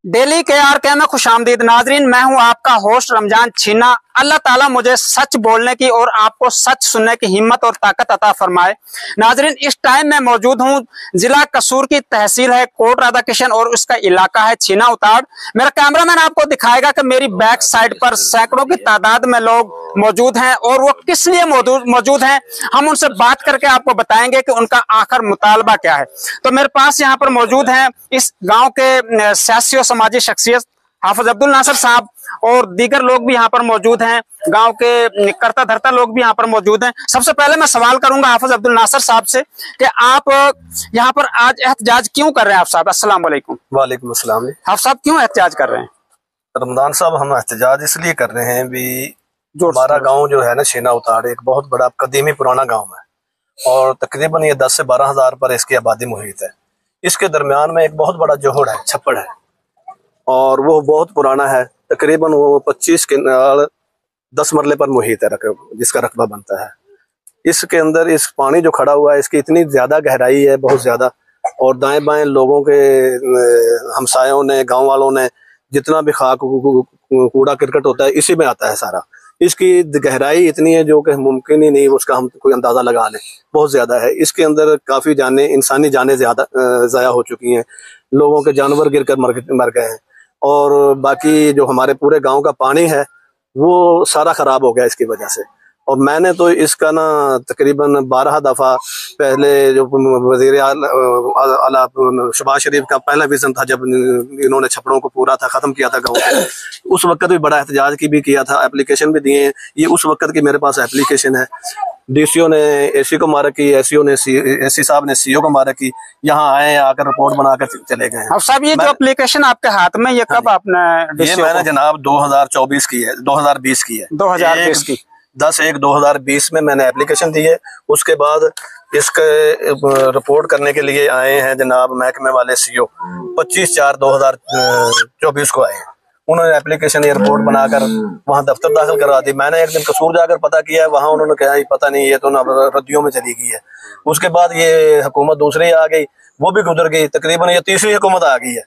Daily के are के में खुशामदीद नाजरीन, मैं हूं आपका होस्ट रमजान छीना। अल्लाह ताला मुझे सच बोलने की और आपको सच सुनने की हिम्मत और ताकत अता फरमाए। नाजरीन, इस टाइम मैं मौजूद हूं जिला कसूर की तहसील है कोट राधा किशन और उसका इलाका है छीना उताड़। मेरा कैमरामैन आपको दिखाएगा कि मेरी बैक साइड पर सैकड़ों की तादाद में लोग मौजूद हैं और वो किस लिए मौजूद हैं, हम उनसे बात करके आपको बताएंगे कि उनका आखिर मुतालबा क्या है। तो मेरे पास यहाँ पर मौजूद हैं इस गांव के सियासी और समाजी शख्सियत हाफिज अब्दुल नासिर साहब और दीगर लोग भी यहाँ पर मौजूद हैं, गांव के करता धरता लोग भी यहाँ पर मौजूद हैं। सबसे पहले मैं सवाल करूंगा हाफिज अब्दुल नासिर साहब से कि आप यहाँ पर आज एहतजाज क्यों कर रहे हैं? आप साहब अस्सलाम वालेकुम। वालेकुम अस्सलाम। आप साहब क्यों एहतजाज कर रहे हैं? रमजान साहब, हम एहतजाज इसलिए कर रहे हैं भी हमारा गांव जो है ना छीना उताड़ एक बहुत बड़ा कदीमी पुराना गांव है और तकरीबन ये 10 से 12 हजार पर इसकी आबादी मुहित है। इसके दरमियान में एक बहुत बड़ा जोहड़ है, छप्पड़ है और वो बहुत पुराना है। तकरीबन वो 25 के 10 मरले पर मुहित है, जिसका रकबा बनता है। इसके अंदर इस पानी जो खड़ा हुआ है इसकी इतनी ज्यादा गहराई है, बहुत ज्यादा, और दाएं बाएं लोगों के हमसायों ने, गांव वालों ने जितना भी खाक कूड़ा करकट होता है इसी में आता है सारा। इसकी गहराई इतनी है जो कि मुमकिन ही नहीं उसका हम कोई अंदाजा लगा लें, बहुत ज्यादा है। इसके अंदर काफी जाने, इंसानी जानें ज्यादा ज़ाया हो चुकी हैं, लोगों के जानवर गिर कर मर गए हैं और बाकी जो हमारे पूरे गांव का पानी है वो सारा खराब हो गया इसकी वजह से। और मैंने तो इसका ना तकरीबन 12 दफा पहले जो वज़ीर आला शहबाज शरीफ का पहला विजन था, जब इन्होंने छपड़ों को पूरा था, खत्म किया था गाँव, उस वक्त भी बड़ा एहतजाज की भी किया था, एप्लीकेशन भी दिए हैं। ये उस वक्त की मेरे पास एप्लीकेशन है। डीसीओ ने एसी को मारा की, एसीओ ने एसी साहब ने सीओ को मारा की, यहाँ आए आकर रिपोर्ट बनाकर चले गए। अब साहब ये जो एप्लीकेशन आपके हाथ में ये कब आपने? ये मैंने जनाब 2024 की है, 2020 की है, 2020 की 10/1/2020 में मैंने एप्लीकेशन दी है। उसके बाद इसके रिपोर्ट करने के लिए आए हैं जनाब महकमे वाले सीओ 25/4/2024 को आए हैं। उन्होंने एप्लीकेशन या रिपोर्ट बनाकर वहां दफ्तर दाखिल करवा दी। मैंने एक दिन कसूर जाकर पता किया, वहां उन्होंने कहा पता नहीं ये तो ना रद्दियों में चली गई है। उसके बाद ये हुकूमत दूसरी आ गई, वो भी गुजर गई, तकरीबन ये तीसरी हुकूमत आ गई है।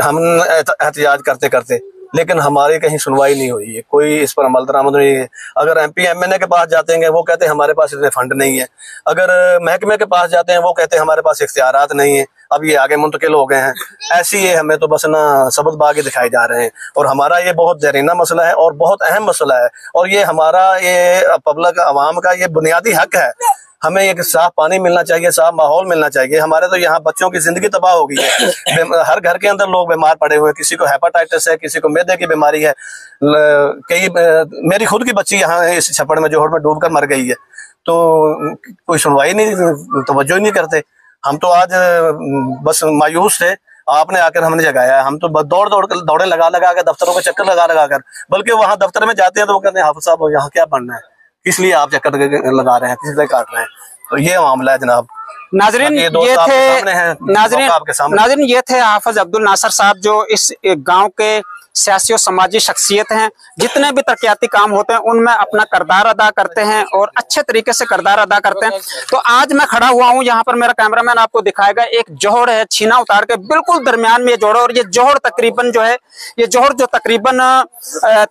हम एहतजाज करते करते, लेकिन हमारी कहीं सुनवाई नहीं हुई है, कोई इस पर अमल दरामद नहीं है। अगर MP MNA के पास जाते हैं वो कहते हैं हमारे पास इतने फंड नहीं है। अगर महकमे के पास जाते हैं वो कहते हैं हमारे पास इख्तियारात नहीं है, अब ये आगे मुंतकिल हो गए हैं। ऐसी ये हमें तो बस ना सबक बागी दिखाए जा रहे हैं। और हमारा ये बहुत जहरीना मसला है और बहुत अहम मसला है और ये हमारा ये पब्लिक आवाम का ये बुनियादी हक है। हमें एक साफ पानी मिलना चाहिए, साफ माहौल मिलना चाहिए। हमारे तो यहाँ बच्चों की जिंदगी तबाह हो गई है, हर घर के अंदर लोग बीमार पड़े हुए हैं, किसी को हेपेटाइटिस है, किसी को मैदे की बीमारी है। कई मेरी खुद की बच्ची यहाँ इस छप्पड़ में जोहड़ में डूब कर मर गई है, तो कोई सुनवाई नहीं, तवज्जो ही नहीं करते। हम तो आज बस मायूस थे, आपने आकर हमने जगाया है। हम तो दौड़े लगा के दफ्तरों के चक्कर लगा कर, बल्कि वहां दफ्तर में जाते हैं तो वो कहते हैं हाफिज साहब यहाँ क्या पढ़ना है, किस लिए आप चक्कर लगा रहे हैं, किस लिए काट रहे हैं। तो ये मामला है जनाब। नाजरीन ये थे हाफिज अब्दुल नासिर साहब जो इस गांव के सियासी और समाजी शख्सियत हैं। जितने भी तरक्याती काम होते हैं उनमें अपना किरदार अदा करते हैं और अच्छे तरीके से किरदार अदा करते हैं। तो आज मैं खड़ा हुआ हूं यहाँ पर, मेरा कैमरामैन आपको दिखाएगा, एक जोहड़ है छीना उतार के बिल्कुल दरमियान में ये जोहड़, और ये जोहड़ तकरीबन जो है, ये जोहड़ जो तकरीबन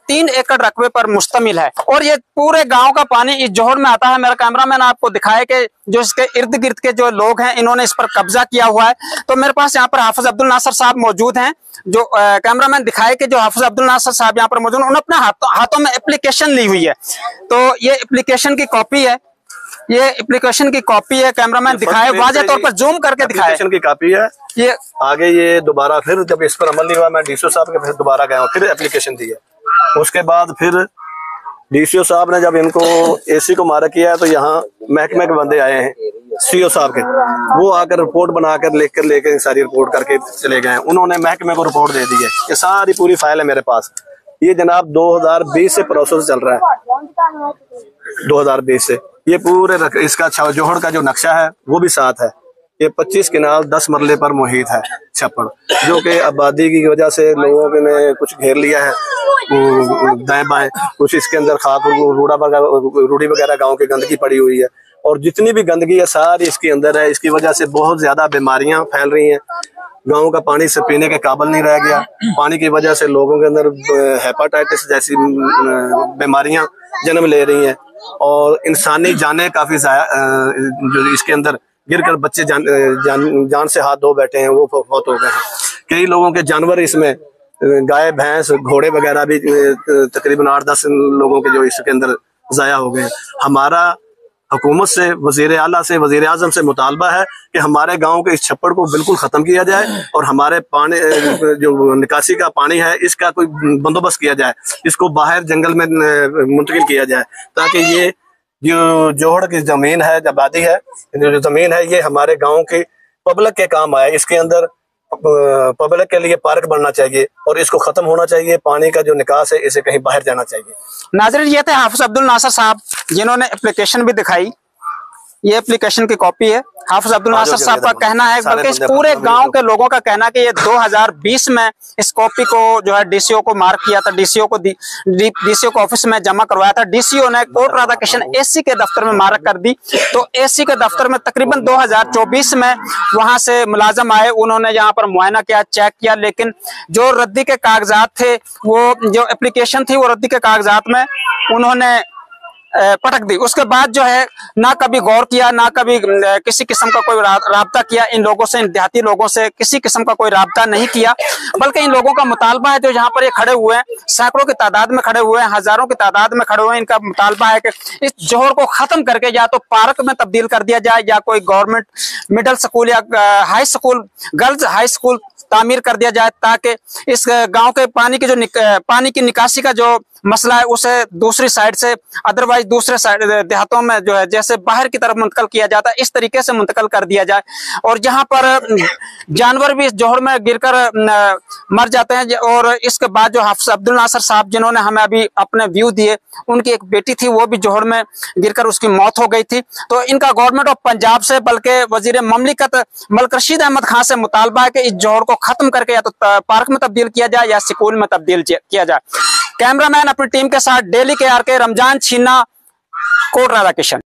3 एकड़ रकबे पर मुश्तमिल है और ये पूरे गाँव का पानी इस जोहड़ में आता है। मेरा कैमरामैन आपको दिखाए कि जो इसके इर्द गिर्द के जो लोग हैं इन्होंने इस पर कब्जा किया हुआ है। तो मेरे पास यहाँ पर हाफिज अब्दुल नासिर साहब मौजूद हैं, जो कैमरामैन दिखाए कि जो हाफिज अब्दुल नासिर साहब यहाँ पर मौजूद हैं, उन्होंने अपने हाथों में एप्लीकेशन ली हुई है। तो ये एप्लीकेशन की कॉपी है, ये एप्लीकेशन की कॉपी है, कैमरामैन दिखाए, वाज़ेह तौर पर जूम करके दिखाए। एप्लीकेशन की कॉपी है। ये आगे ये दोबारा फिर जब इस पर अमल नहीं हुआ, मैं DCO साहब के फिर दोबारा गया, फिर एप्लीकेशन दी है। उसके बाद फिर DCO साहब ने जब इनको AC को मारा किया है तो यहाँ महकमे के बंदे आए हैं, CO साहब के, वो आकर रिपोर्ट बनाकर लेकर सारी रिपोर्ट करके चले गए हैं। उन्होंने महकमे को रिपोर्ट दे दी है। ये सारी पूरी फाइल है मेरे पास। ये जनाब 2020 से प्रोसेस चल रहा है, 2020 से। ये पूरे इसका जोहड़ का जो नक्शा है वो भी साथ है। ये 25 कनाल 10 मरले पर मुहित है छप्पड़, जो कि आबादी की वजह से लोगों ने कुछ घेर लिया है दाएं बाएं, कुछ इसके अंदर खाक रूढ़ी वगैरह गांव की गंदगी पड़ी हुई है और जितनी भी गंदगी है सारी इसके अंदर है। इसकी वजह से बहुत ज्यादा बीमारियां फैल रही हैं गाँव का पानी से पीने के काबिल नहीं रह गया। पानी की वजह से लोगों के अंदर हेपाटाइटिस जैसी बीमारियां जन्म ले रही हैं और इंसानी जानें काफी जो इसके अंदर गिरकर बच्चे जान से हाथ धो बैठे हैं, वो फौत हो गए हैं। कई लोगों के जानवर इसमें गाय भैंस घोड़े वगैरह भी तकरीबन 8-10 लोगों के जो इसके अंदर ज़ाया हो गए। हमारा हुकूमत से, वजीर आला से, वजीर आजम से मुतालबा है कि हमारे गांव के इस छप्पड़ को बिल्कुल ख़त्म किया जाए और हमारे पानी जो निकासी का पानी है इसका कोई बंदोबस्त किया जाए, इसको बाहर जंगल में मुंतकिल किया जाए ताकि ये जो जोहड़ की ज़मीन है, आबादी है, जो ज़मीन है, ये हमारे गाँव की पब्लिक के काम आए। इसके अंदर पब्लिक के लिए पार्क बनना चाहिए और इसको खत्म होना चाहिए। पानी का जो निकास है इसे कहीं बाहर जाना चाहिए। नाज़रीन, ये थे हाफिज अब्दुल नासर साहब जिन्होंने एप्लीकेशन भी दिखाई। ये एप्लीकेशन की कॉपी है। हाफिज अब्दुल नासर साहब का कहना है, बल्कि इस पूरे गांव के लोगों का कहना है कि ये 2020 में इस कॉपी को जो है डीसीओ को मार्क किया था, डीसीओ को ऑफिस में जमा करवाया था। डीसीओ ने कोट राधाकृष्णन एसी के दफ्तर में मार्क कर दी। तो एसी के दफ्तर में तकरीबन 2024 में वहां से मुलाजम आए, उन्होंने यहाँ पर मुआयना किया, चेक किया, लेकिन जो रद्दी के कागजात थे, वो जो एप्लीकेशन थी वो रद्दी के कागजात में उन्होंने पटक दी। उसके बाद जो है ना कभी गौर किया, ना कभी किसी किस्म का कोई राब्ता किया इन लोगों से, इन देहाती लोगों से किसी किस्म का कोई राब्ता नहीं किया। बल्कि इन लोगों का मुतालबा है, जो यहाँ पर ये खड़े हुए हैं, सैकड़ों की तादाद में खड़े हुए हैं, हजारों की तादाद में खड़े हुए हैं, इनका मुतालबा है कि इस जोहर को खत्म करके या तो पार्क में तब्दील कर दिया जाए या कोई गवर्नमेंट मिडिल स्कूल या high school, girls high school तामीर कर दिया जाए, ताकि इस गांव के पानी की निकासी का जो मसला है उसे दूसरी साइड से, अदरवाइज दूसरे साइड देहातों में जो है जैसे बाहर की तरफ मुंतकल किया जाता है, इस तरीके से मुंतकल कर दिया जाए। और जहां पर जानवर भी इस जोहर में गिरकर मर जाते हैं। और इसके बाद जो हाफिज अब्दुल नासर साहब जिन्होंने हमें अभी अपने व्यू दिए, उनकी एक बेटी थी, वो भी जोहर में गिरकर उसकी मौत हो गई थी। तो इनका गवर्नमेंट ऑफ पंजाब से, बल्कि वजीर ममलिकत मलिक रशीद अहमद खान से मुतालबा है कि इस जोहर को खत्म करके या तो पार्क में तब्दील किया जाए या स्कूल में तब्दील किया जाए। कैमरामैन अपनी टीम के साथ डेली के आर के रमजान छीना, कोट राधाकृष्णन।